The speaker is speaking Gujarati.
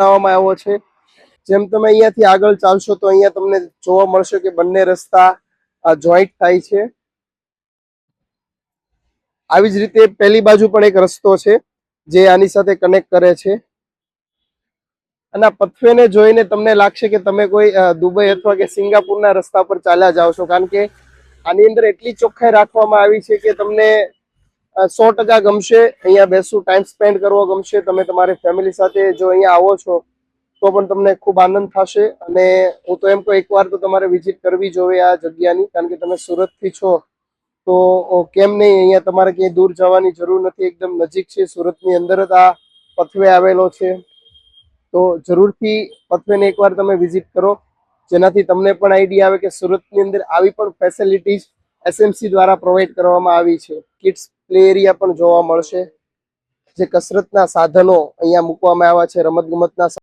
બનાવવામાં આવ્યો છે। જેમ તમે અહીંયાથી આગળ ચાલશો તો અહીંયા તમને જોવા મળશે કે બંને રસ્તા જોઈન્ટ થાય છે। આવી જ રીતે પહેલી બાજુ પણ એક રસ્તો છે જે આની સાથે કનેક્ટ કરે છે। અને આ પથવેને જોઈને તમને લાગશે કે તમે કોઈ દુબઈ અથવા કે સિંગાપુરના રસ્તા પર ચાલ્યા જાઓ છો, કારણ કે આની અંદર એટલી ચોખ્ખાઈ રાખવામાં આવી છે કે તમને 100% ગમશે। અહીંયા બેસવું, ટાઈમ સ્પેન્ડ કરવો ગમશે। તમે તમારી ફેમિલી સાથે જો અહીંયા આવો છો તો પણ તમને ખૂબ આનંદ થશે। અને હું તો એમ કહું, એકવાર તો તમારે વિઝિટ કરવી જોઈએ આ જગ્યાની, કારણ કે તમે સુરતથી છો તો કેમ નહીં, અહીંયા તમારે ક્યાંય દૂર જવાની જરૂર નથી, એકદમ નજીક છે। સુરતની અંદર જ આ પથવે આવેલો છે, તો જરૂરથી પથવેને એકવાર તમે વિઝિટ કરો, જેનાથી તમને પણ આઈડિયા આવે કે સુરતની અંદર આવી પણ ફેસિલિટીઝ એસએમસી દ્વારા પ્રોવાઈડ કરવામાં આવી છે। કિડ્સ પ્લે એરિયા પણ જોવા મળશે, જે કસરતના સાધનો અહીંયા મૂકવામાં આવ્યા છે, રમતગમતના